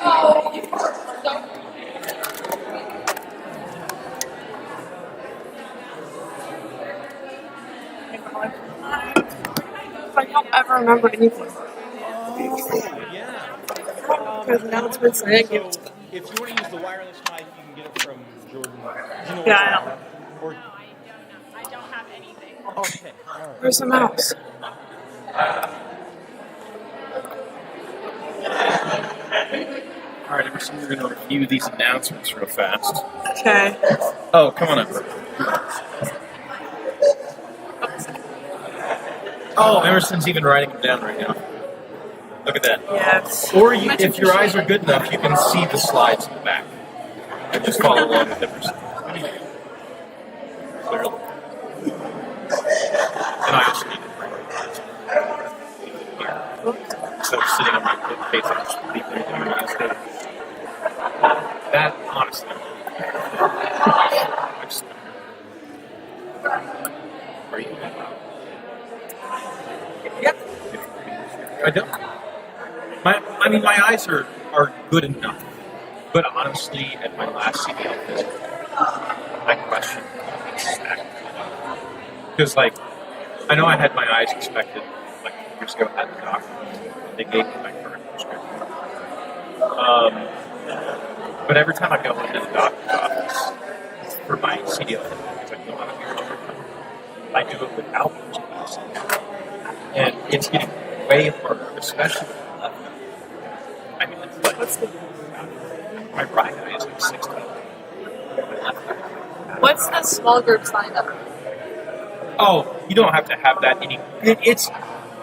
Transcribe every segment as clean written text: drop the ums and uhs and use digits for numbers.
I don't ever remember anything. Yeah. Because announcements I didn't give it to So them. if you want to use the wireless mic, you can get it from Jordan. Do you know Yeah, what I you know. have? Or, I don't have anything. okay. All right. Where's the mouse? All right, Emerson, we're going to review these announcements real fast. Okay. Oh, come on up. Oh, Emerson's even writing them down right now. Look at that. Yes. Or you, if your eyes are good enough, you can see the slides in the back. And just follow along with Emerson. Clearly. And I also need to bring it. So sitting on my face, I just leave it there instead. That, honestly. Are you? Yep. I don't. My eyes are good enough. But honestly, at my last CDL visit, I questioned exactly. Because, I know I had my eyes inspected, 2 years ago at the doctor. They gave me my current prescription. But every time I go into the doctor's office for my CDL, because I don't have a prescription, I do it without those glasses. And it's getting way harder, especially with the left eye. I mean, it's like my right eye is like 16. My left eye. What's the small group sign up? Oh, you don't have to have that anymore.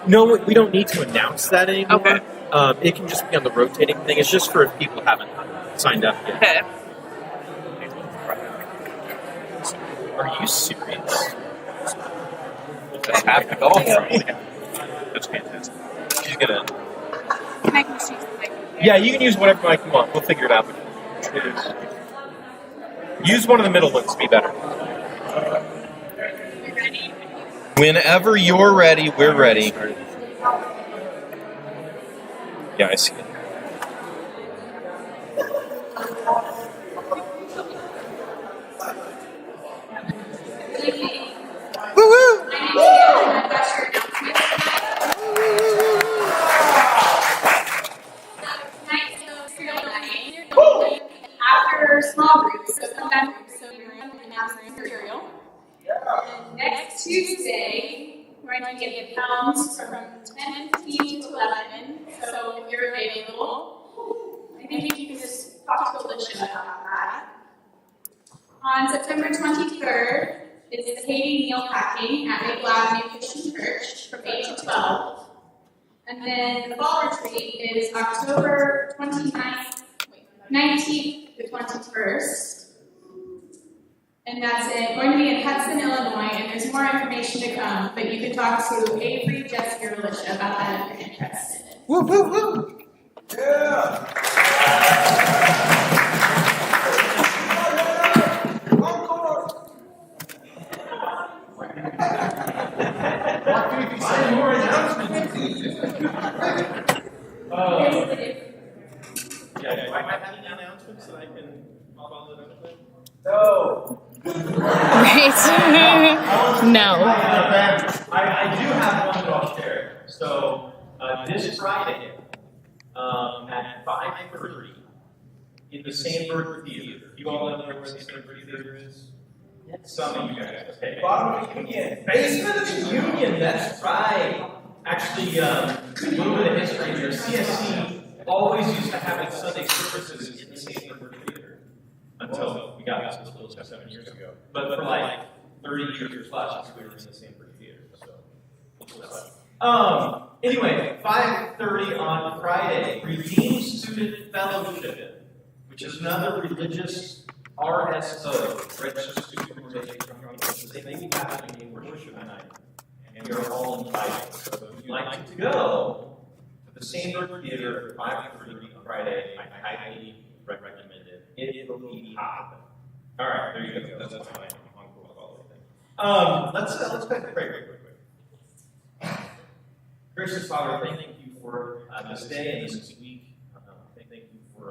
No, we don't need to announce that anymore. Okay. It can just be on the rotating thing. It's just for if people haven't signed up yet. Okay. Are you serious? That's half the golf. That's fantastic. You get a. Can I just use the mic? Yeah, you can use whatever mic you want. We'll figure it out. Use one of the middle ones to be better. You ready? Whenever you're ready, we're ready. Yeah, I see it. After small groups, so come back, so you're going to announce material. And next Tuesday, we're going to get pounds from 10:15 to 11. So if you're available, I think you can just talk to Alicia about that. On September 23rd, it's the Katie meal packing at Maple Avenue Christian Church from 8 to 12. And then the fall retreat is October 19th to 21st. And that's going to be in Hudson, Illinois, and there's more information to come, but you can talk to Avery, Jessica, or Alicia about that if you're interested. Woo, woo, woo! Yeah! More announcements, please. Yeah, do I have any announcements that I can follow it up with? No. Right. No. I do have one that I'll share. So, this Friday, at 5:30, in the Sandberg Theater. You all know where the Sandberg Theater is? Some of you guys. Okay. Bottom of the Union. Basement of the Union, that's right. Actually, a little bit of history here. CSC always used to have its Sunday services in the Sandberg Theater until we got this close 7 years ago. But for 30 years plus, we were in the Sandberg Theater. So, anyway, 5:30 on Friday, Redeemed Student Fellowship, which is another religious RSO, Registered Student Organization. They will be happening in worship tonight, and you're all invited. So if you'd like to go to the Sandberg Theater at 5:30 on Friday, I highly recommend it. It will be hot. All right, there you go. That's my encore thing. Let's pray real quick. Gracious Father, thank you for this day and this week. Thank you for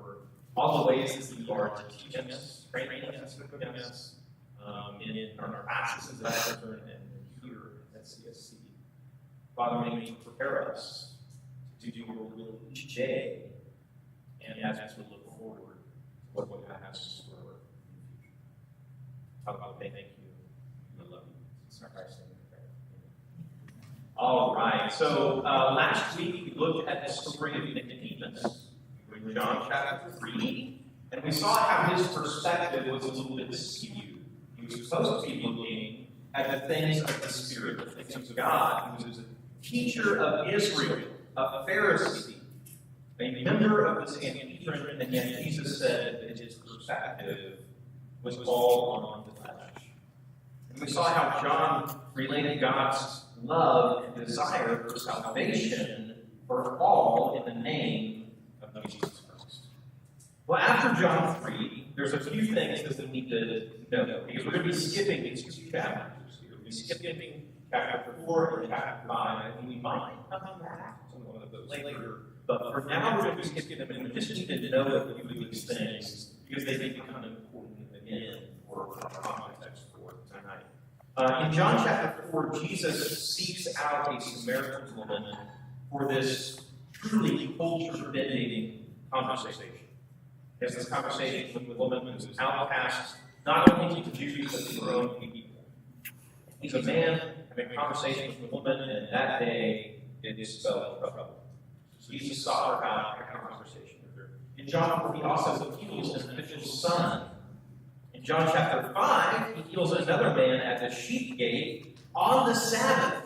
all the ways that you are teaching us, training us, equipping us in our practices at Center and here at CSC. Father, may you prepare us to do your will each day, and as we look forward to what you have in store in the future. Father, thank you. We love you. It's in Christ's name we pray. All right. So last week we looked at the story of Nicodemus in John chapter 3, and we saw how his perspective was a little bit skewed. He was supposed to be looking at the things of the Spirit, the things of God. He was a teacher of Israel, a Pharisee, a member of the Sanhedrin, and yet Jesus said that his perspective was all on the flesh. And we saw how John related God's love and desire for salvation for all in the name of Jesus Christ. Well, after John 3, there's a few things that we need to know, because we're going to be skipping these two chapters. We're going to be skipping chapter 4 and chapter 5, and we might come back to one of those later. But for now, we're going to be skipping them, and we just need to know a few of these things, because they become important again for our context for tonight. In John chapter 4, Jesus seeks out a Samaritan woman for this truly culture-bending conversation. He has this conversation with a woman who's outcast, not only to Jews, but to her own people. He's a man having a conversation with a woman, and that day it spelled trouble. So Jesus sought her out and had a conversation with her. In John 4, he also heals an official's son. In John chapter 5, he heals another man at the sheep gate on the Sabbath.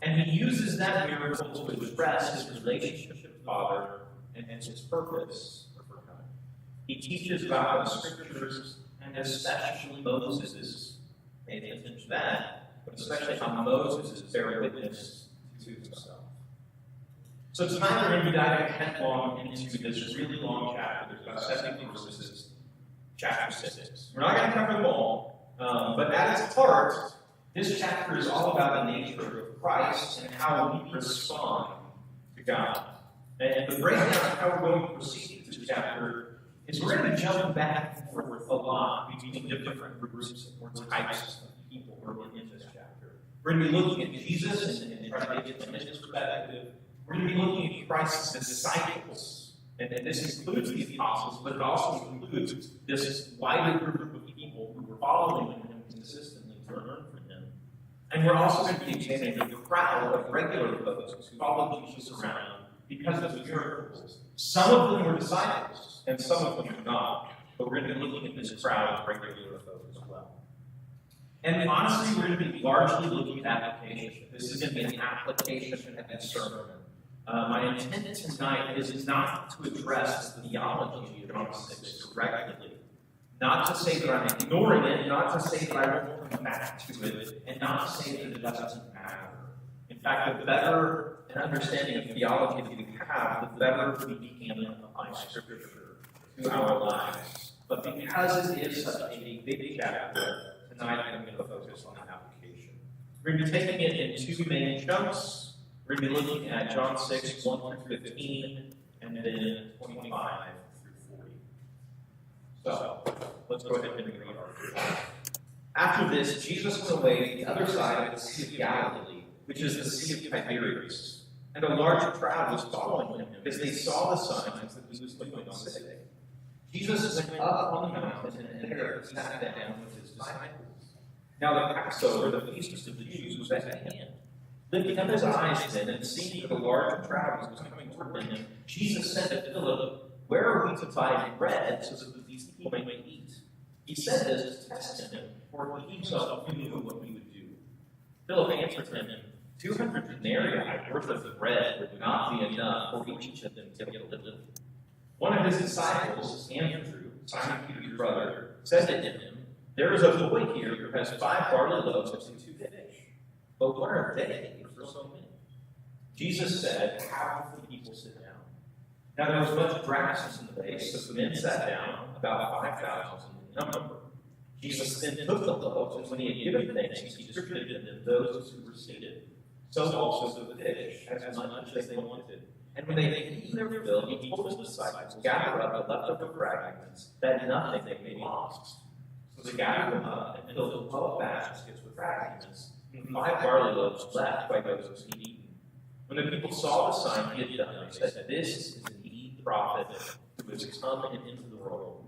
And he uses that miracle to address his relationship with the Father and his purpose for him. He teaches about the Scriptures, and especially Moses. Pay attention to that, but especially how Moses is bearing witness to himself. So tonight we're going to be diving headlong into this really long chapter. There's about 70 verses, chapter 6. We're not going to cover them all, but at its heart, this chapter is all about the nature of Christ and how we respond to God. And the breakdown of how we're going to proceed through this chapter is we're going to be jumping back and forth a lot between different groups or types of people who are in this chapter. We're going to be looking at Jesus and trying to get from his perspective. We're going to be looking at Christ's disciples. And this includes the apostles, but it also includes this wider group of people who were following him consistently to learn from him. And we're also going to be examining the crowd of regular folks who followed Jesus around because of the miracles. Some of them were disciples, and some of them were not. But we're going to be looking at this crowd of regular folks as well. And honestly, we're going to be largely looking at application. This is going to be an application at this sermon. My intent tonight is not to address the theology of John 6 directly. Not to say that I'm ignoring it, not to say that I won't come back to it, and not to say that it doesn't matter. In fact, the better an understanding of theology that we have, the better we can apply Scripture to our lives. But because it is such a big chapter, tonight I'm going to focus on the application. We're going to be taking it in two main chunks. We're going to be looking at John 6, 1 through 15, and then 25 through 40. So, let's go ahead and read our. After this, Jesus went away to the other side of the Sea of Galilee, which is the Sea of Tiberias. And a large crowd was following him because they saw the signs that he was doing on the day. Jesus went up on the mountain and there sat down with his disciples. Now the Passover, the feast of the Jews, was at hand. Lifting up his eyes then and seeing that a large crowd was coming toward him, Jesus said to Philip, "Where are we to buy bread so that these people may eat?" He said this to test him, for he himself knew what he would do. Philip answered him, 200 denarii worth of bread would not be enough for each of them to get a little. One of his disciples, Andrew, Simon Peter's brother, said to him, "There is a boy here who has 5 barley loaves and 2 fish. But what are they for so many?" Jesus said, "Have the people sit down." Now there was much grass in the place, so the men sat down, about 5,000 in number. Jesus then took the loaves, and when he had given thanks, he distributed them to those who were seated. So also the fish, as much as they wanted. And when they had eaten their fill, he told his disciples, gather up the leftover fragments, that nothing may be lost. So they gathered them up and filled 12 baskets with fragments, and 5 barley loaves left by those who had eaten. When the people saw the sign he had done, they said, "This is indeed the prophet who has come into the world."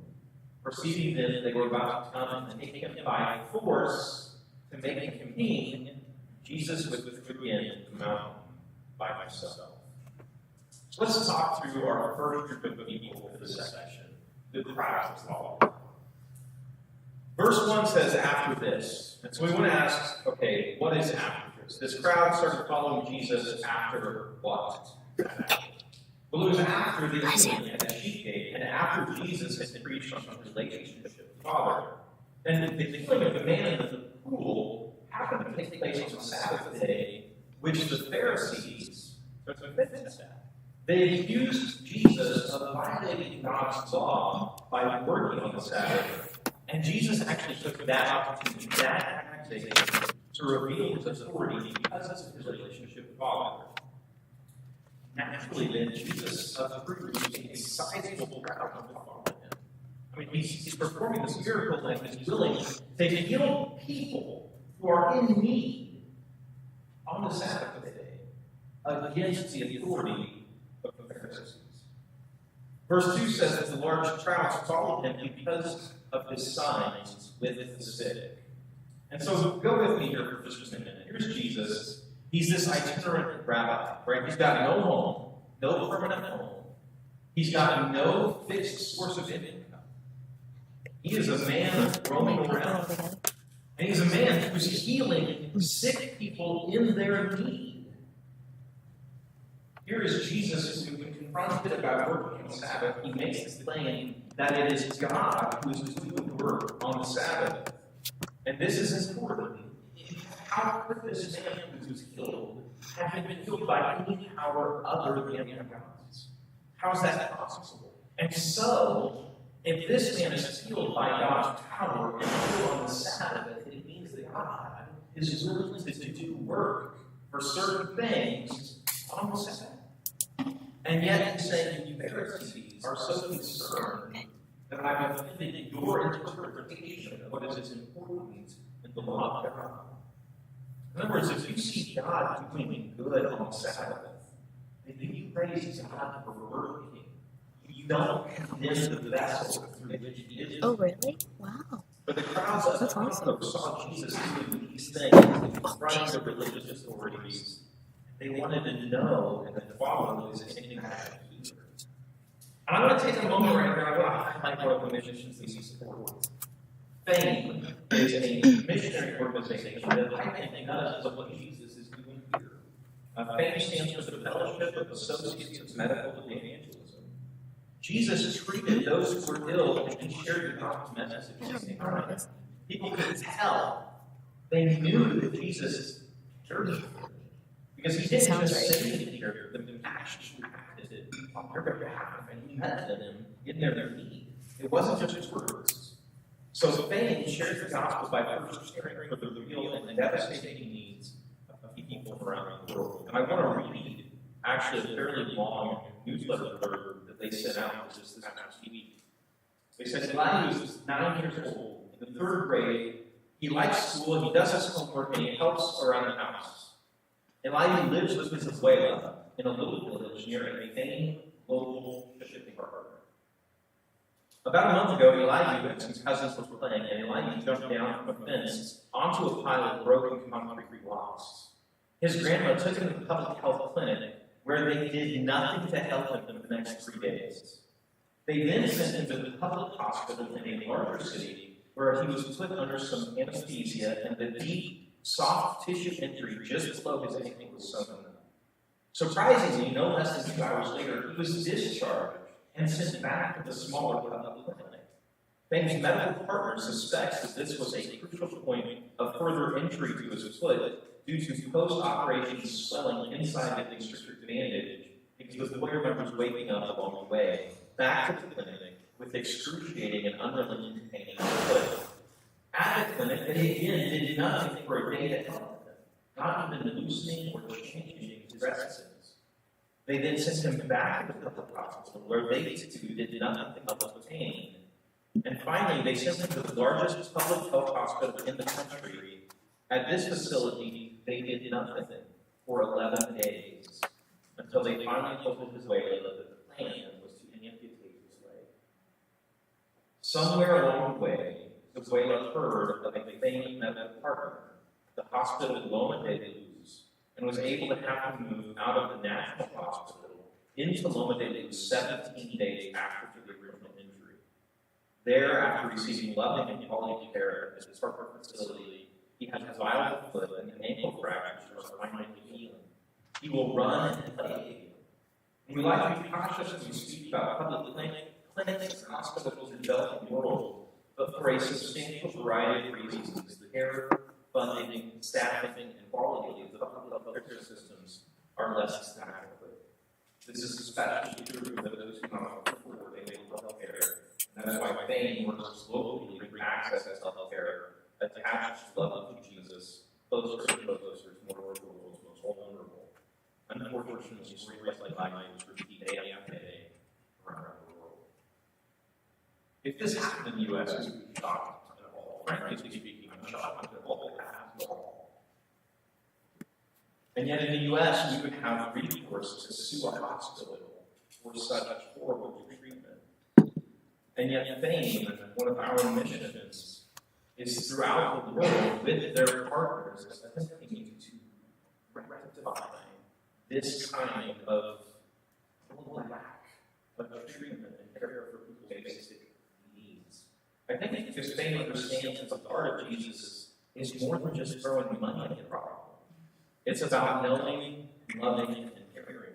Perceiving this, they were about to come and take him by force to make him king. Jesus withdrew again to the mountain by himself. So let's talk through our first group of people for this section, the crowds involved. Verse 1 says, "After this." And so we want to ask, okay, what is after this? This crowd started following Jesus after what? Well, it was after the healing at the sheep gate, and after Jesus had preached on his relationship with the Father. And the healing of the man in the pool happened to take place on the Sabbath day, which the Pharisees took offense at. They accused Jesus of violating God's law by working on the Sabbath, and Jesus actually took that opportunity, that accusation, to reveal his authority because of his relationship with the Father. Naturally, then, Jesus approved a sizable crowd of following him. I mean, he's performing this miracle and he's willing to heal people who are in need on the Sabbath day against the authority of the Pharisees. Verse 2 says that the large crowds followed him because of his signs with the sick. And so go with me here for just a minute. Here's Jesus. He's this itinerant rabbi, right? He's got no home, no permanent home. He's got no fixed source of income. He is a man roaming around. And he's a man who's healing sick people in their need. Here is Jesus who, when confronted about working on the Sabbath, he makes this claim that it is God who is doing work on the Sabbath. And this is important. How could this man who was healed have been healed by any power other than God's? How is that possible? And so, if this man is healed by God's power and healed on the Sabbath, it means that God is willing to do work for certain things on the Sabbath. And yet he's saying, you Pharisees are so concerned that I've offended your interpretation of what is important in the law of God. In other words, if you see God doing good on the Sabbath, then you praise God for working. You don't condemn the vessel through which he is. Oh, really? Wow. But the crowds of That's awesome. saw Jesus doing these things in front of the religious authorities. They wanted to know and then follow his anything that he heard. And I want to take a moment right here. I want to highlight one of the missions we support. FAME is a missionary organization that I think does what Jesus is doing here. FAME stands for the Fellowship of Associates of Medical Evangelism. Jesus treated those who were ill and shared the gospel message. People could tell. They knew that Jesus cared for them. Because he didn't just say it here, but he actually acted on their behalf, and he met them in their need. It wasn't just his words. So FAME shares the gospel by first caring for the real and devastating needs of people around the world. And I want to read actually a fairly long newsletter that they sent out this past week. They said Eli was 9 years old, in the 3rd grade. He likes school, he does his homework, and he helps around the house. Eli lives with his abuela in a little village near a famed local shipping harbor. About a month ago, Eli and some cousins were playing, and Eli jumped down from a fence onto a pile of broken concrete blocks. His grandma took him to the public health clinic, where they did nothing to help him for the next 3 days. They then sent him to the public hospital in a larger city, where he was put under some anesthesia, and the deep, soft tissue injury just below his ankle was sewn up. Surprisingly, no less than 2 hours later, he was discharged and sent back to the smaller public clinic. FAME's medical partner suspects that this was a crucial point of further injury to his foot due to post-operation swelling inside the constricted bandage because the board members waking up along the way back to the clinic with excruciating and unrelenting pain in the foot. At the clinic, they again did nothing for a day to help him, not even loosening or changing his dressings. They then sent him back to the public hospital, where they too did nothing but obtain. And finally, they sent him to the largest public health hospital in the country. At this facility, they did nothing for 11 days, until they finally told Venezuela that the plan was to amputate his leg. Somewhere along the way, Venezuela heard of a famed medical partner, the hospital Loma de Luz, and was able to have him move out of the National Hospital into Loma de Luz 17 days after the original injury. There, after receiving loving and quality care at his partner facility, he has a violent foot and an ankle fracture are finally healing. He will run and play again. We like to be cautious when we speak about public clinics and hospitals in the developing world, but for a substantial variety of reasons, the care, funding, staffing, and quality of the public healthcare systems are less than adequate. This is especially true for those who cannot afford available health care, and that's why Fame works locally to bring access to health care attached to the love of Jesus closer and closer to more of the world's most vulnerable. Unfortunately, stories like mine repeat day after day around the world. If this happened in the U.S., we would be shocked at all. Frankly speaking, I'm shocked at all that happens at all. And yet in the U.S., we would have recourse to sue a hospital for such horrible treatment. And yet Fame, one of our missions, is throughout the world with their partners attempting to rectify this kind of lack of treatment and care for people's basic needs. I think because Fame understands that the heart of Jesus is more than just throwing money at the problem. It's about knowing, loving, and caring.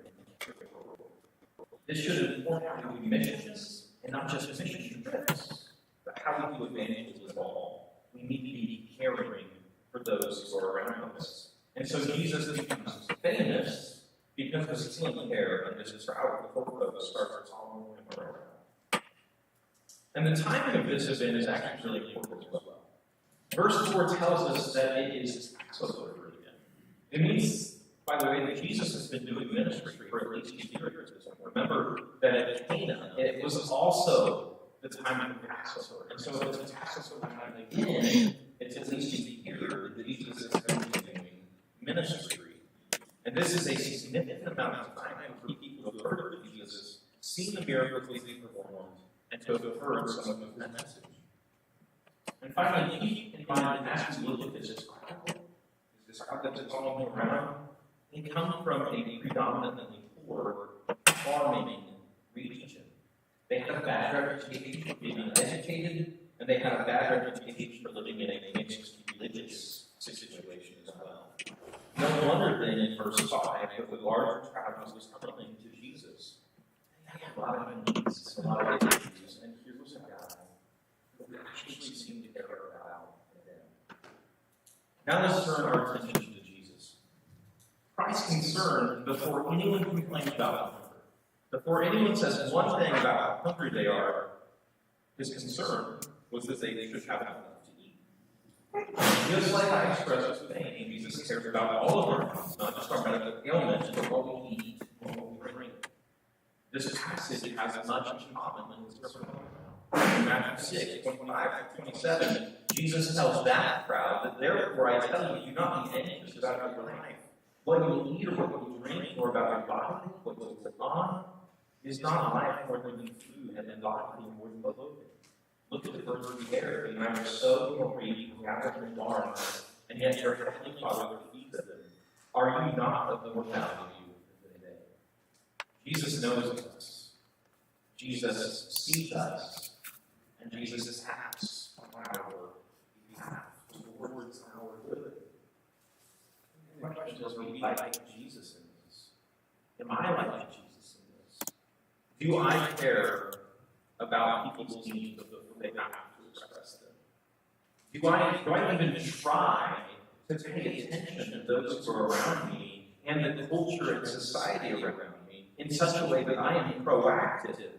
This should inform how we do missions, and not just mission trips, but how we do evangelism all. We need to be caring for those who are around us. And so Jesus becomes famous because of his healing care, and this crowd of folks starts following him around. And the timing of this event is actually really important as well. Verse 4 tells us that it is Passover again. It means, by the way, that Jesus has been doing ministry for at least a year at this point. Remember that at Cana, it was also the time of Passover. And so if it's Passover time again, it's at least a year that Jesus has been doing ministry. And this is a significant amount of time for people who have heard of Jesus, seen the miracles he performed, and to have heard some of his message. And finally, keep in mind that as we look at this crowd that's following him around, they come from a predominantly poor farming region. They have a bad reputation for being uneducated, and they have a bad reputation for living in a mixed religious situation as well. No wonder then in verse 5 that the large crowd was coming to Jesus. They had a lot of needs, a lot of issues, and here was a guy who actually seemed to care about them. Now let's turn our attention to Jesus. Christ's concern before anyone complains about hunger, before anyone says one thing about how hungry they are, his concern was that they should have enough to eat. Just like I expressed with Fame, Jesus cares about all of our needs, not just our medical ailments, but what we eat and what we drink. This passage has much in common with this sermon. In Matthew 6, 25-27, Jesus tells that crowd that therefore I tell you, do not be anxious about your life, what you will eat or what you will drink, or about your body, what you will put on. Is not life more than food, and body more than clothing? Look at the birds of the air. They neither sow nor reap nor gather in barns, and yet your heavenly Father feeds them. Are you not of more value than they? Jesus knows us. Jesus sees us. And Jesus acts on our behalf towards our good. The question is, are we like Jesus in this? Am I like Jesus in this? Do I care about people's needs before they have to express them? Do I even try to pay attention to those who are around me and the culture and society around me in such a way that I am proactive,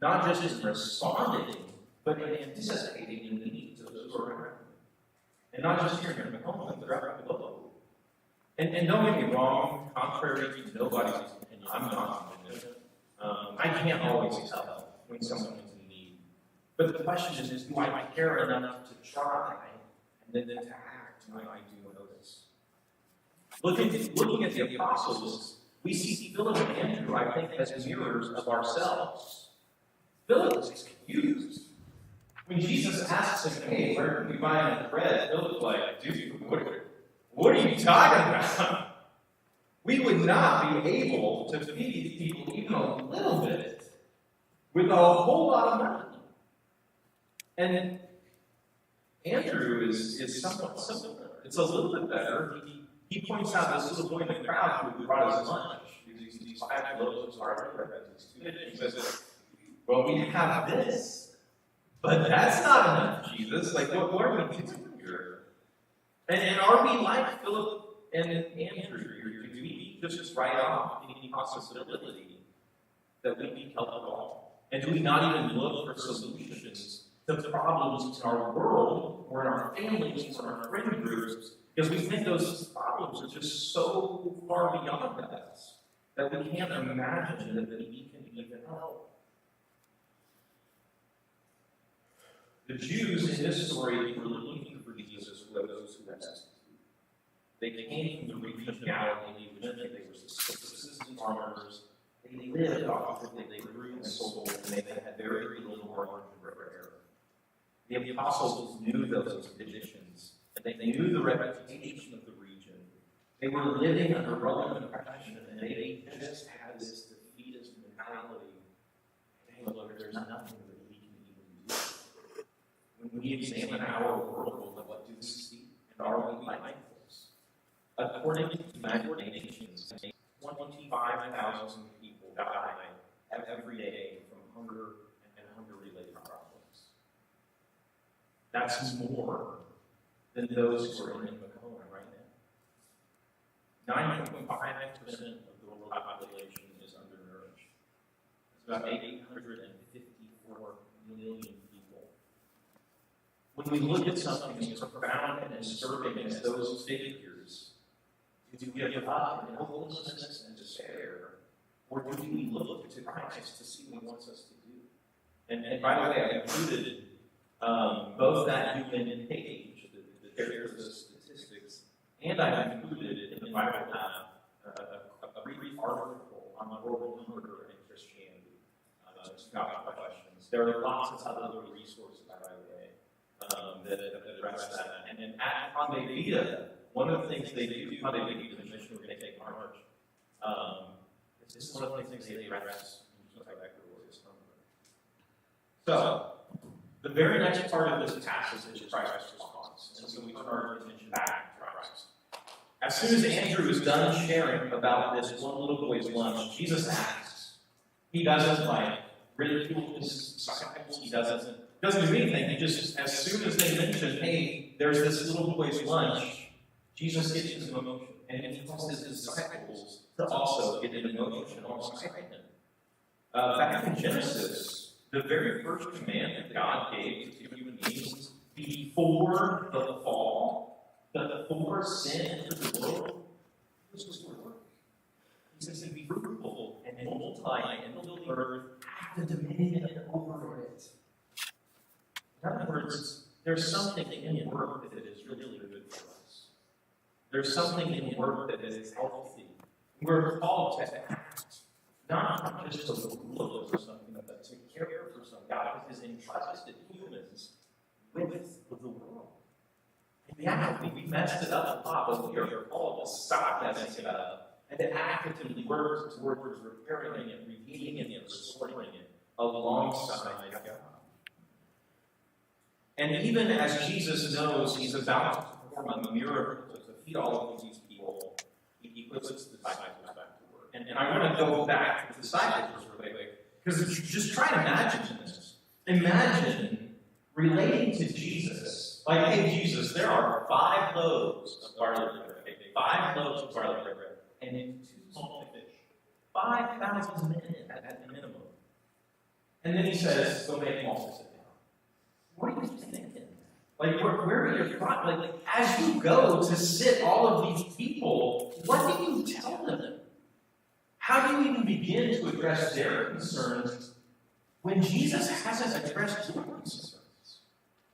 not just in responding, but in anticipating the needs of those who are around me? And not just here in the home, but throughout the globe. And don't get me wrong, contrary to nobody's opinion, I'm not convicted. I can't always tell when someone's in need. But the question is do I care enough to try and then to act when I do notice? Looking at the apostles, we see Philip and Andrew, I think, as mirrors of ourselves. Philip is confused. When Jesus asks him, hey, where can we buy any bread? Philip's like, dude, what are you talking about? We would not be able to feed these people even a little bit with a whole lot of money. And Andrew is somewhat similar. It's a little bit better. He points out this little boy in the crowd who brought his lunch. These 5 loaves of bread. He says, well, we have this, but that's not enough, Jesus. Like, what are we doing here? And are we like Philip and Andrew? Do we just write off any possibility that we need help at all? And do we not even look for solutions to problems in our world, or in our families, or in our friend groups? Because we think those problems are just so far beyond us that we can't imagine that we can even help. The Jews in this story were looking for Jesus for those who rescued. They came from the region of Galilee, which meant they were subsistence farmers. They lived off of what they grew and sold, and they had very little margin for error. The apostles knew those conditions, and they knew the reputation of the region. They were living under Roman oppression, and they just had this defeatist mentality. Hey, look, there's nothing that we can even do. When we examine our world, what do we see? And are we mindful? According to United Nations, 25,000 people die every day from hunger and hunger-related problems. That's more than those who are in Macomb right now. 9.5% of the world population is undernourished. It's about 854 million people. When we look at something as profound and disturbing as those figures, do we give up in hopelessness and despair, or do we look to Christ to see what He wants us to do? And by the way, I included both that human page that shares the statistics, and I included in the Bible a brief article on world hunger and Christianity. It's got questions. There are lots of other resources, by the way, that address that. And at Conde Vita, one of the things they do, Conde Vita, the mission we're going to take in March, this is one of the things they address in Ecuador is hunger. So, the very next part of this passage is Christ's response. And so we turn our attention back to Christ. As soon as Andrew is done sharing about this one little boy's lunch, Jesus asks. He doesn't ridicule his disciples. He doesn't do anything. He just, as soon as they mention, hey, there's this little boy's lunch, Jesus gets his emotion. And he wants his disciples to also get an emotion alongside him. Back in Genesis, the very first command that God gave to human beings before the fall, before sin entered the world, was to work. He says to be fruitful and multiply and fill the earth, have the dominion over it. In other words, there's something in work that is really good for us. There's something in work that is healthy. We're called to act, not just to look for something, but to care for something. God has entrusted humans with the world. And yeah, we messed it up a lot, but we are called to stop messing it up and to actively work towards repairing it, redeeming it, restoring it alongside God. And even as Jesus knows he's about to perform a miracle to feed all of these people, he puts the disciples back to work. And I want to go back to the disciples real quick, because just try to imagine this. Imagine relating to Jesus, like, hey, Jesus, there are 5 loaves of garlic bread, 5 loaves of garlic bread, and 2 small fish. 5,000 men at the minimum. And then he says, go make them all sit down. What are you thinking? Like, where are your thoughts? Like, as you go to sit all of these people, what do you tell them? How do you even address their concerns when Jesus hasn't addressed your concerns.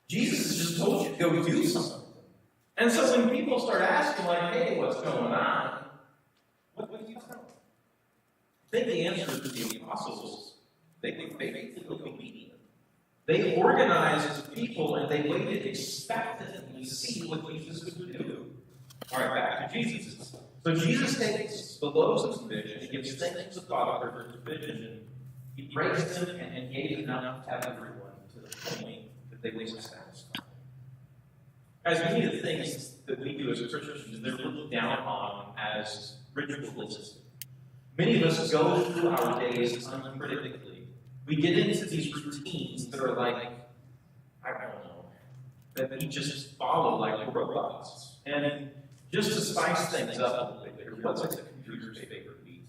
Jesus has just told you to go do something. And so when people start asking, like, hey, what's going on? What do you tell them? I think the answer to the apostles, they were faithfully obedient. They organized the people and they waited expectantly to see what Jesus would do. All right, back to Jesus. So Jesus takes the loaves of fish, he gives thanks to the Father for his provision. He breaks them and gave enough to everyone to the point that they were satisfied. Guys, many of the things that we do as Christians, they're looked down on as ritualistic. Many of us go through our days uncritically. We get into these routines that are like, I don't know, that we just follow like robots. And just to spice things up a little bit, what's like the computer's favorite beat?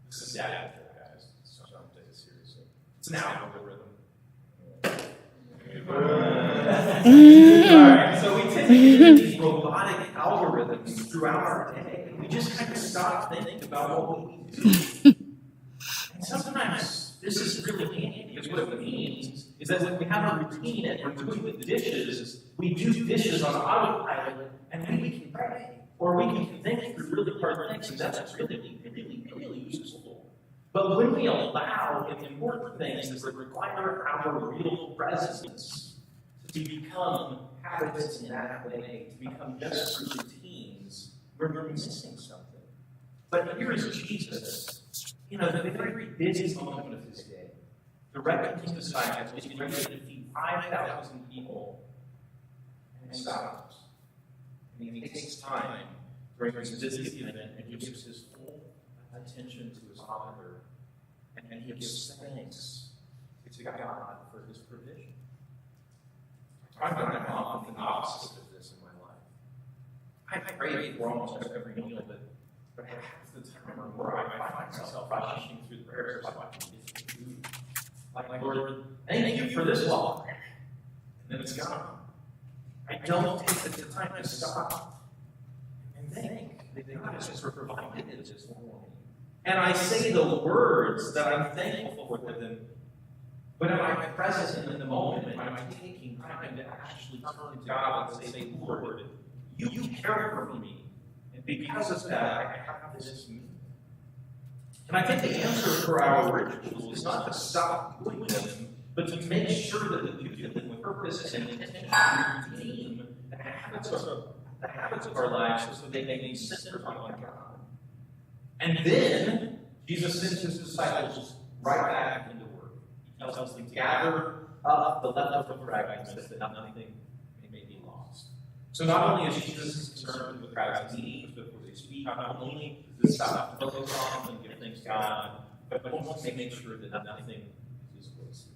This is data, guys. So don't take it seriously. It's an algorithm. Alright, so we tend to get these robotic algorithms throughout our day. We just kind of stop thinking about what we do. And sometimes this is really handy because what it means is that when we have a routine and we're doing the dishes, we do dishes on autopilot and then we can pray. Or we can think through really hard things, and that's really, really, really useful. But when we allow important things that require our real presence to become habits in that way, to become just routines, we're missing something. But here is Jesus, the very busy moment of his day. The reckoning disciples is ready to feed 5,000 people and stops. And he takes time during his busy event and gives his full attention to his Father. And he gives thanks to God for his provision. I've done often the opposite of this in my life. I pray for almost every meal, but half the time or more, I find myself rushing through the prayers like I can get to food. Like, Lord, thank you for this law. And then it's gone. I don't take the time to stop and think that God has provided this for me. And I say the words that I'm thankful for them. But am I present in the moment? Am I taking time to actually turn to God and say, Lord, you care for me. And because of that, I have this meal. And I think the answer for our rituals is not to stop doing them, but to make sure that we do them with purpose and intention to redeem the habits of our lives so they may be centered on God. And then Jesus sends his disciples right back into work. He tells them to gather up the leftover fragments that nothing may be lost. So not only is Jesus concerned with the crowd's needs before they speak, not only does it stop to focus on and give thanks to God, but wants to make sure that nothing is wasted.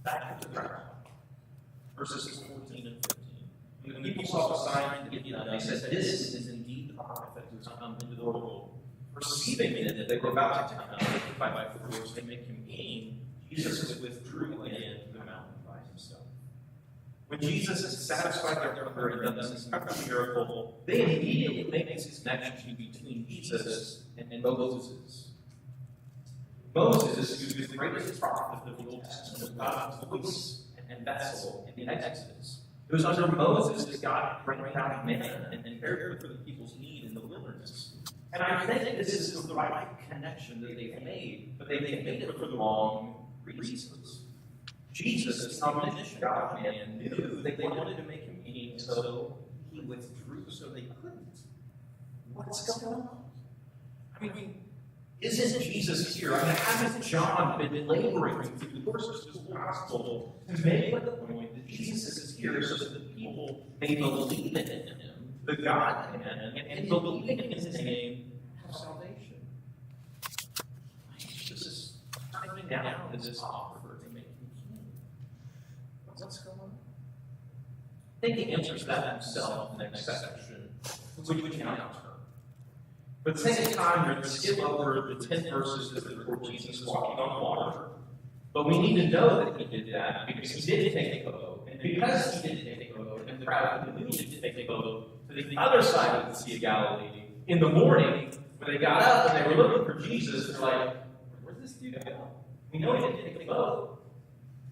Back to the crowd. Verses 14 and 15. When the people saw the sign to get done, they said, "This is indeed the prophet who has come into the world." Perceiving that they were about to come by force to make him king, Jesus withdrew again to the mountain by himself. When Jesus had satisfied their hunger and done this incredible miracle, they immediately made this connection between Jesus and Moses. Moses, who is the greatest prophet of the Old Testament, God's voice and vessel in the Exodus. It was under Moses that God brought down manna and cared for the people's need in the wilderness. And I think this is the right connection that they've made, but they've made it for the wrong reasons. Jesus, this omniscient God man, knew that they wanted to make him king, so he withdrew so they couldn't. What's going on? I mean, isn't Jesus here? I mean, hasn't John been laboring through the course of this gospel to make the point that Jesus is here so that the people may believe in him, the God man, and believing in his name have salvation? Jesus is turning down this offer to make him king. What's going on? I think he answers that himself in the next section, which we can now turn. But at the same time, we're going to skip over the 10 verses that record Jesus walking on water. But we need to know that he did that because he did take a boat. And because he did take a boat, and the crowd knew he did take a boat to the other side of the Sea of Galilee in the morning, When they got up and they were looking for Jesus, they're like, where'd this dude go? We know he didn't take the boat.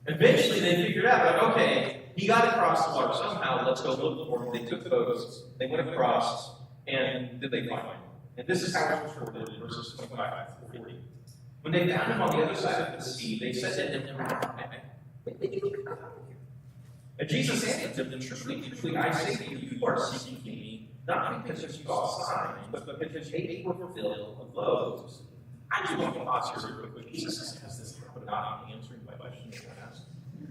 Eventually they figured out, like, okay, he got across the water somehow, let's go look for him. They took boats, they went across, and did they find him? And this is how it's recorded in verses 25 to 40. When they found him on the other side of the sea, they said to him, Rabbi, when did you come out here? And Jesus answered them, truly, truly, I say to you, you are seeking me, not because you saw signs, but because you ate your fill of loaves. I just want to pause here real quick. Jesus has this habit of not answering my questions when asked.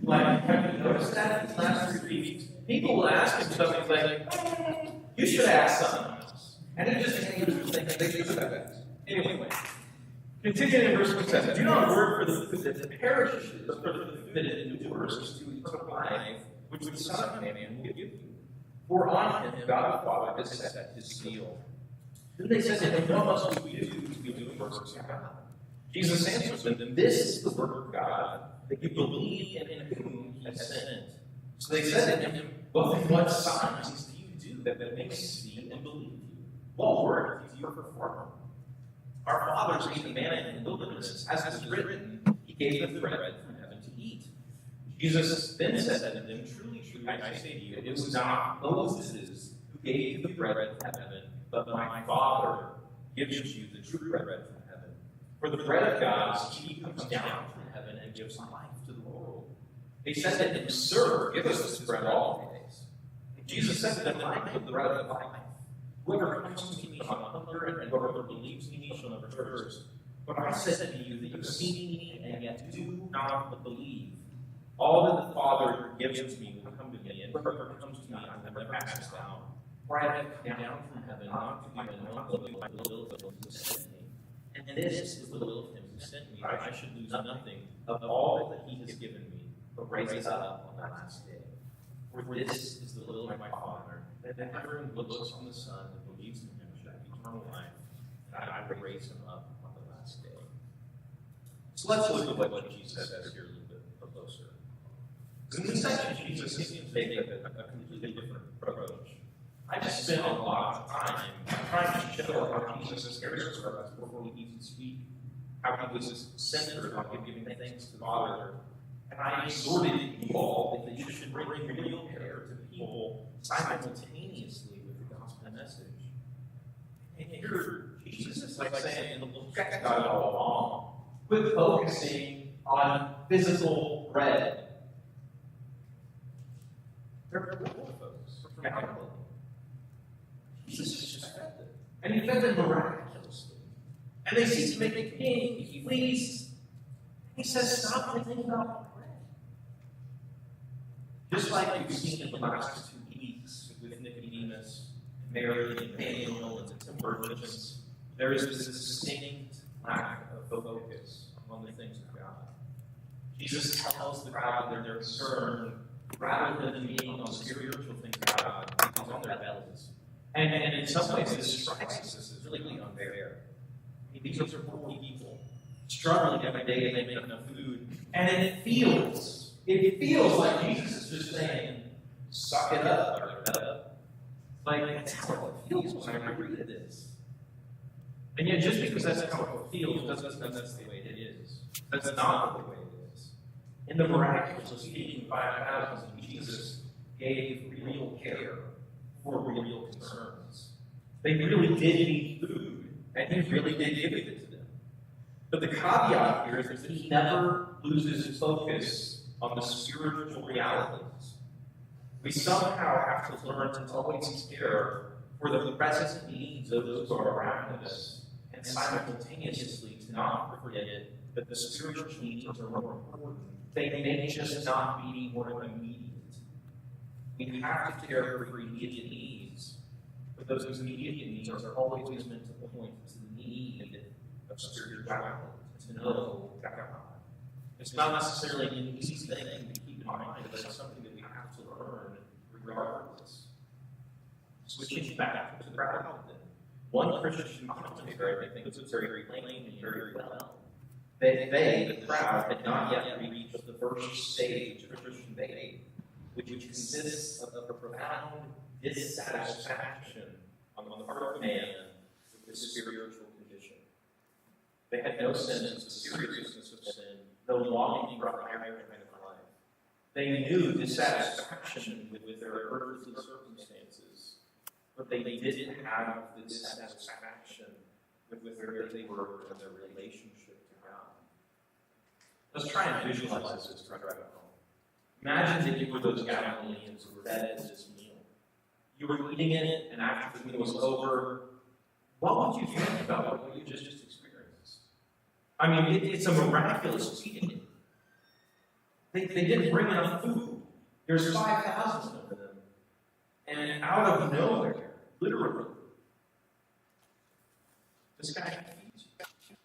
Like, have you noticed that these last 3 weeks? People will ask him something like, you should ask something else. And he just answers things they should have asked. Anyway, continuing in verse 7. Do not work for the food that perishes, but for the food that endures to eternal life, which the Son of Man will give you. For on him God the Father has set his seal. Then they said to him, what must we do to be doing works of God? Jesus answered them, this is the work of God, that you believe in whom he has sent. So they said to him, well, then what signs do you do that make us see and believe you? What work do you perform? Our fathers ate the manna in the wilderness, as it is written, he gave them bread from heaven to eat. Jesus then said to them, truly, truly, I say to you, it was not Moses who gave you the bread from heaven, but my Father gives you the true bread from heaven. For the bread of God is he who comes down from heaven and gives life to the world. They said to him, Sir, give us this bread always. And Jesus said to them, I am the bread of life. Whoever comes to me shall not hunger, and whoever believes in me shall never thirst. But I said to you that you have seen me, and yet do not believe. All that the Father gives me will come to me, and whoever comes to me I will never cast down. For I have come down from heaven not to do my own will, but the will of him who sent me. And this is the will of him who sent me, that I should lose nothing of all that he has given me, but raise it up on the last day. For this is the will of my Father, that everyone who looks on the Son and believes in him should have eternal life, and I will raise him up on the last day. So let's look at what Jesus says here a little bit closer. In this section, Jesus seems to take a completely different approach. I just spent a lot of time trying to show how Jesus cares for us before we even speak, how he was centered on giving thanks to the Father. And I exhorted you all that you should bring real care to people simultaneously with the gospel message. And here, Jesus is like saying, look, check God all along. Quit focusing on physical bread. They're focused from accountability. Jesus just fed them. And he fed them miraculously. And they seem to make a king, he pleased. He says, stop thinking about bread. Just like we've seen in the last 2 weeks with Nicodemus, and Mary, and Daniel, and the 10 virgins, there is this distinct lack of focus on the things of God. Jesus tells the crowd that they're concerned rather than being on spiritual things of God, because on their bellies. And in some ways, this strikes us as really unfair. I mean, these are poor people struggling every day to make enough food, and it feels like Jesus is just saying, "Suck it up, or shut up." Like that's how it feels when I read this. And yet, just because that's how it feels doesn't mean that's the way it is. That's not the way it is. In the miraculous feeding 5,000, Jesus gave real care for real concerns. They really did need food, and he really did give it to them. But the caveat here is that he never loses his focus on the spiritual realities. We somehow have to learn to always care for the present needs of those who are around us, and simultaneously to not forget that the spiritual needs are more important. They may just not be more immediate. We have to care for immediate needs, but those immediate needs are always meant to point to the need of spirituality, to know God. It's not necessarily an easy thing to keep in mind, but it's something that we have to learn regardless. Switching back to the crowd, then. One Christian commentator, I think, puts it very plainly and very well. They, the crowd, had not yet reached the first stage of Christian faith, which consists of a profound dissatisfaction on the part of man with the spiritual They had no sense of the seriousness of sin, no longing for a higher kind of life. They knew dissatisfaction with their earthly circumstances, but they didn't have the dissatisfaction with where they were in their relationship to God. Let's try and visualize this right home. Imagine that you were those Galileans who were fed this meal. You were eating it, and after the meal was over, what would you think about what you just experienced? I mean, it's a miraculous feeding. They didn't bring enough food. There's 5,000 of them. And out of nowhere, literally, this guy feeds you.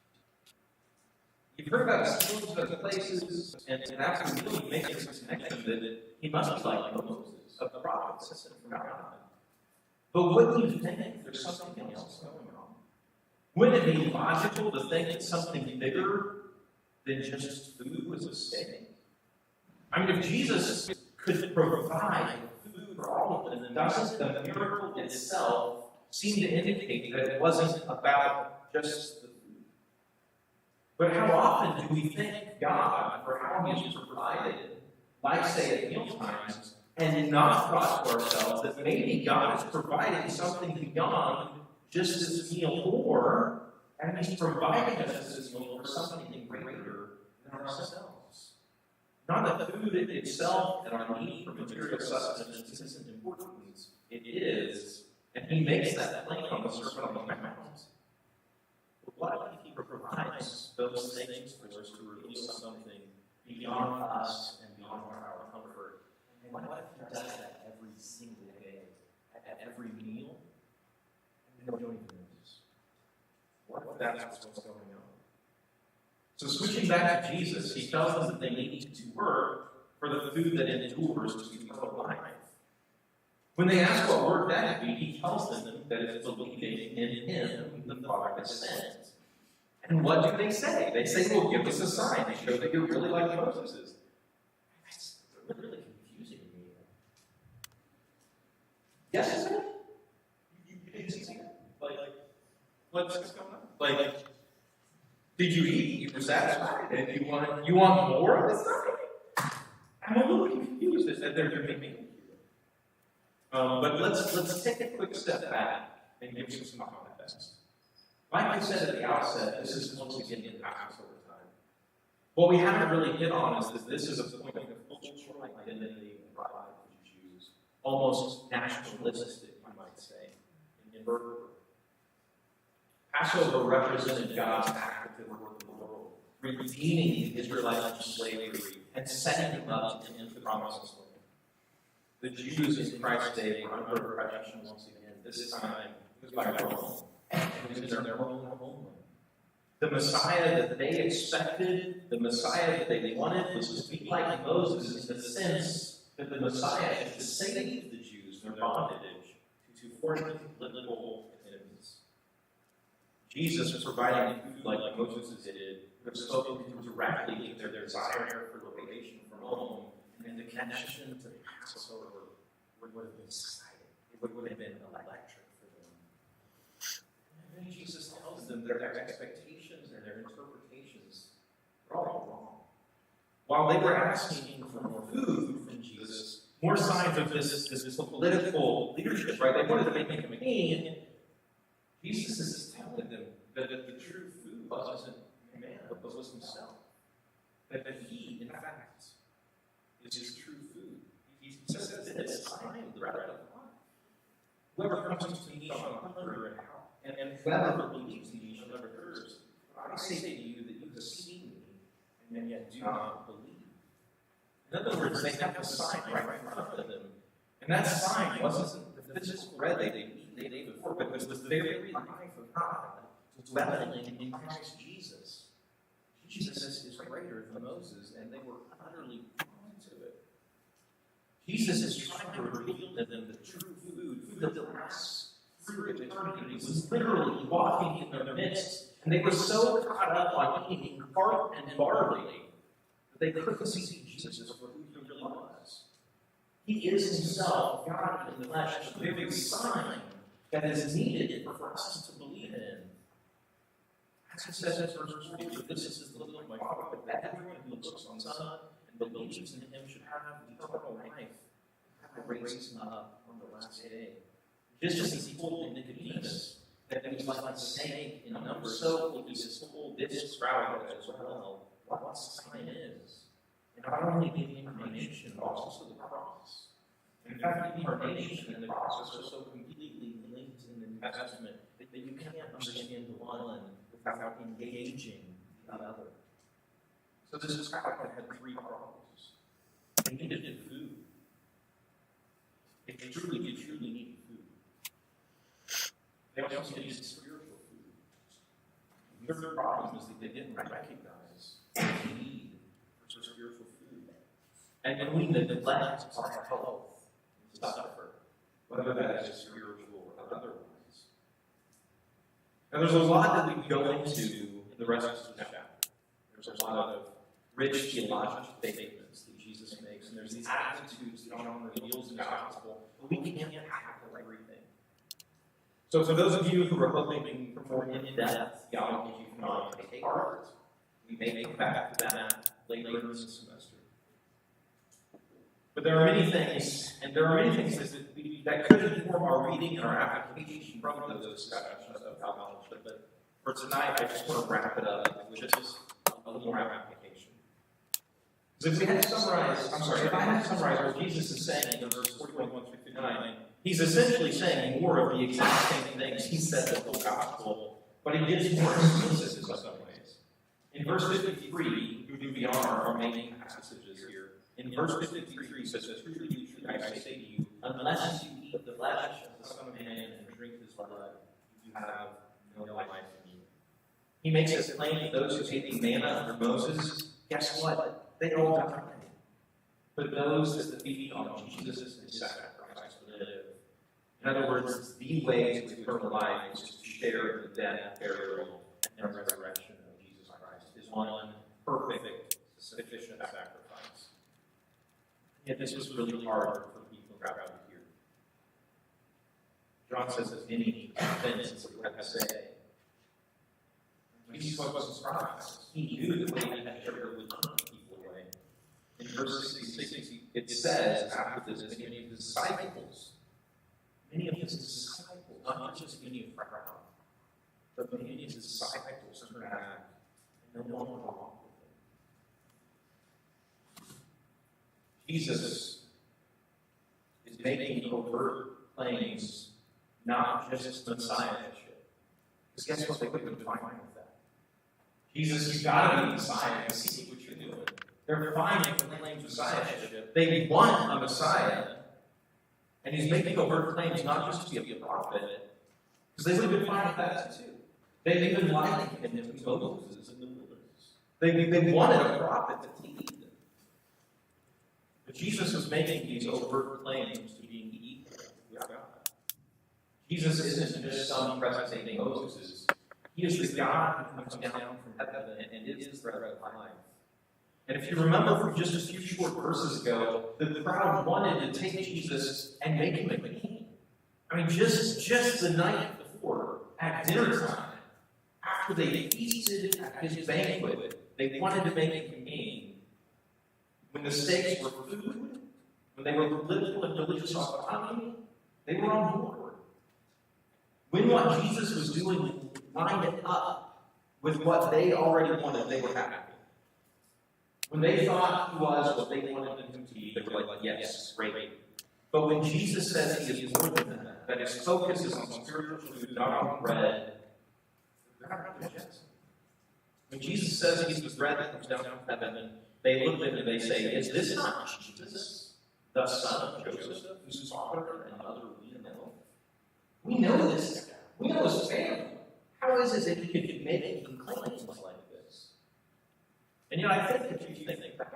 You've heard about schools, other places, and after the meal, you make this connection that he must be like Moses, a prophet sent from God. But wouldn't you think there's something else going on? Wouldn't it be logical to think that something bigger than just food was at stake? I mean, if Jesus could provide food for all of them, then doesn't the miracle itself seem to indicate that it wasn't about just the food? But how often do we thank God for how He has provided, like say at mealtimes, and not thought to ourselves that maybe God is providing something beyond just this meal, or and He's providing us this meal for something greater than ourselves? Not that food itself and our need for material sustenance isn't important. It is, and He makes that plain on the Sermon on the Mount. But what if He provides those things for us to reveal something beyond us and beyond our comfort? And what if He does that every single day, at every meal? And we don't even notice. What if that's what's going on? So switching back to Jesus, He tells them that they need to work for the food that endures to eternal life. When they ask what work that would be, He tells them that it's believing in Him whom the Father has sent. And what do they say? They say, well, give us a sign to show that you're really like Moses. That's really confusing to me. Yes, isn't it? You didn't see it? Like, what's going on? Like, did you eat? You were satisfied, and you want more? That's not right. I'm a little confused that they're doing me. But let's take a quick step back and give you some context. Like I said at the outset, this is once again in Passover time. What we haven't really hit on is that this is a point of cultural identity and pride for the Jews, almost nationalistic, you might say, in birth. Passover represented God's active work in the world, redeeming the Israelites from slavery and setting them up to enter the promised land. The Jews in Christ's day were under oppression once again. This time it was by Rome. It was their own homeland. The Messiah that they expected, the Messiah that they wanted, was to be like Moses in the sense that the Messiah is to save the Jews from their bondage to foreign political enemies. Jesus was providing food like Moses did, but spoken directly to their desire for liberation from Rome, and the connection to Passover would have been exciting. It would have been electric for them. And then Jesus tells them their expectations and their interpretations are all wrong. While they were asking for more food from Jesus, more signs of this political leadership, right? They wanted to make him king. Jesus is telling them that the true food wasn't man, but was himself. That he, in fact, is his true food. He says this, I am the bread of life. Whoever comes to me shall not hunger, and whoever believes in me shall never thirst. I say to you that you have seen me, and yet do not believe. In other words, they have a sign right in front of them. And that sign wasn't the physical bread they ate the day before, but it was the very life of God dwelling in Christ Jesus. Jesus is greater than Moses, and they were utterly blind to it. Jesus is trying to reveal to them the true food that lasts through eternity. He was literally walking in their midst, and they were so caught up on eating bark and barley that they couldn't see Jesus for who he really was. He is himself God in the flesh, the very sign that is needed for us to believe in. As it says in verse 40, this is the will of my Father, that everyone who looks on the Son and believes in him should have eternal life. I raise him up on the last day. Just as he told Nicodemus that he was like a snake in number, so he has told this crowd as well what the sign is. And not only the incarnation, but also the cross. In fact, the incarnation and the cross are so completely linked in the New Testament that you can't understand the one without engaging the other. So this crowd had three problems. They needed food. They truly needed food. They also needed spiritual food. The third problem is that they didn't recognize the need for spiritual food. And when we neglect our health and suffer, whether that is spiritual or otherwise. Now there's a lot that we can go into in the rest of the chapter. There's a lot of rich theological statements that Jesus makes, and there's these attitudes that John reveals in the gospel, but we can't tackle everything. So for those of you who are hoping for more in-depth theology from John, take heart. We may come back to that later in the semester. But there are many things that could inform our reading and our application from those discussions of theology. But for tonight, I just want to wrap it up with just a little more application. Because if I had to summarize what Jesus is saying in verse 41 through 59, he's essentially saying more of the exact same things he said in the gospel, but he gives more explicit in some ways. In verse 53, who do beyond our main passages here, in verse 53, he says, "Truly, I say to you, unless you eat the flesh of the Son of Man and drink his blood, you have no life in you." He makes it plain that those who ate the manna under Moses, guess what? They all died. But those that feed on Jesus and his sacrifice live. In other words, the way to eternal life is to share the death, burial, and resurrection of Jesus Christ. His one perfect, sufficient sacrifice. Yet this was really hard for people around here. John says that many things that we have to say. Jesus wasn't surprised. He knew that what he had to would turn people away. In verse 66, it says, after this, many of his disciples, not just many of the crowd, but many of his disciples turned back and no longer walked with him. Jesus is making overt claims, not just messiahship. Because guess what? They couldn't find with that. Jesus, you've got to be Messiah. I see what you're doing. They're fine with the claims of messiahship. They want a Messiah. And he's making overt claims not just to be a prophet, because they would have been fine with that too. They even likened him to Moses in the wilderness. They wanted a prophet to lead them. But Jesus was making these overt claims to being equal with God. Jesus isn't just some present-day Moses. He is the God who comes down from heaven and is the bread of life. And if you remember from just a few short verses ago, the crowd wanted to take Jesus and make him a king. I mean, just the night before, at dinner time, after they feasted at his banquet, they wanted to make him king. When the stakes were food, when they were political and religious autonomy, they were on board. When what Jesus was doing lined up with what they already wanted, they were happy. When they thought he was what they wanted him to be, they were like, yes, great. But when Jesus says he is more than that his focus is on spiritual food, not on bread, they're not rejecting. When Jesus says he's the bread that comes down from heaven, they look at him and they say, is this not Jesus, the son of Joseph, whose father and mother we know? We know this guy. We know his family. How is it that he could make claims like this? And you know, I think if you think back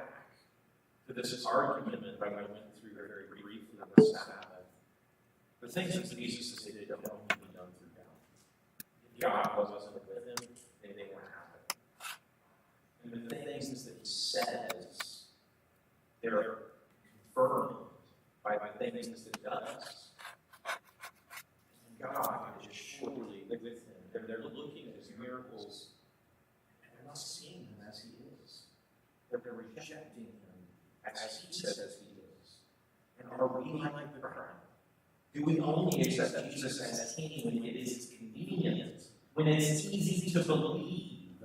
to this argument that I went through very briefly on the Sabbath, the things that Jesus did don't need to be done through God. If God wasn't with him, they weren't happening. And the things that he says, they're confirmed by the things that he does. And God is surely with him. They're looking at his miracles they're rejecting him as he says he is. And are we like the crowd? Do we only accept Jesus as king when it is convenient, when it's easy to believe?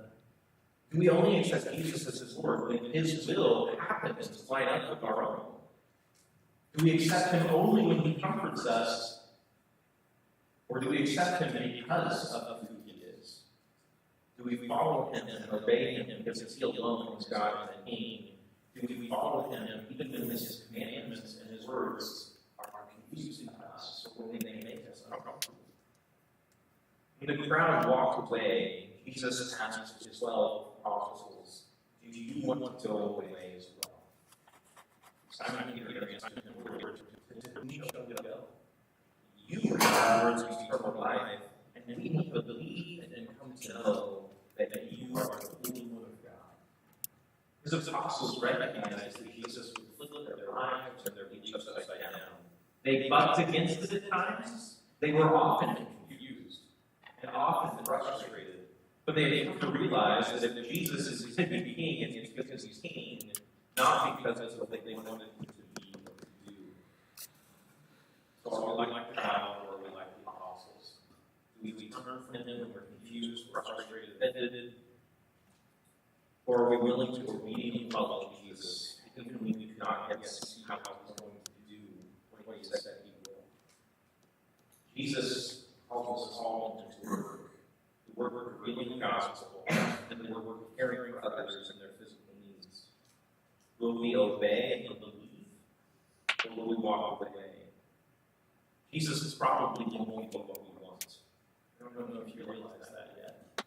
Do we only accept Jesus as his Lord when his will happens to line up with our own? Do we accept him only when he comforts us? Or do we accept him because of who he is? Do we follow him and obey him because he alone is God and King? Do we follow him even when his commandments and his words are confusing to us or when they make us uncomfortable? When the crowd walked away, Jesus asked his 12 apostles, "Do you want to go away as well?" Simon Peter answered him, "Lord, to whom shall we go? You are the words of eternal life, and we need to believe and come to know that you are the Holy One of God." His apostles recognized that Jesus would flip their lives and their beliefs upside down. They bucked against it at times. They were often confused and often frustrated. But they have to realize that if Jesus is king, it's because he's king, not because it's what they wanted him to be or to do. So are we like the crowd, or are we like the apostles? Do we turn from him when we're confused, frustrated, offended? Or are we willing to obediently follow Jesus, even when we do not yet see how he's going to do what he said he will? Jesus calls us all into work. The work of revealing the gospel, and the work of caring for others and their physical needs. Will we obey and believe, or will we walk away? Jesus is probably won't be what we want. I don't know if you realize that yet.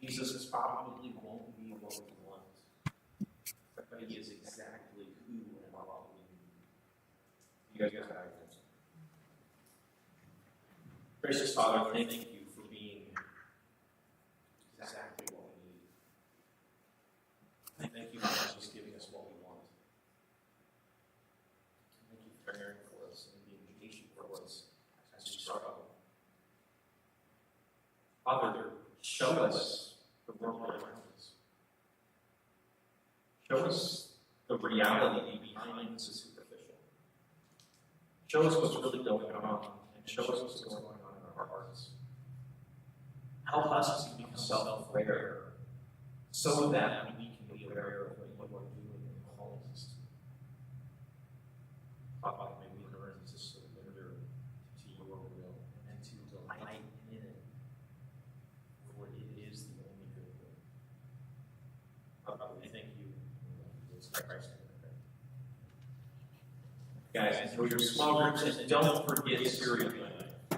Jesus is probably won't be what we want, but he is exactly who and what we need. You guys got that? Gracious Father, thank you for being exactly what we need. Thank you for just giving us what we want. Thank you for caring for us and being patient for us as we struggle. Father, show us the world around us. Show us the reality behind the superficial. Show us what's really going on, and show us what's going on in our hearts. Help us to become self-aware so that we can be aware of what you are doing and calling us to. Father, may we learn to surrender to your will and to delight in it, for it is the only good will. Father, we thank you in Jesus Christ. Guys, enjoy your small groups and don't forget cereal night.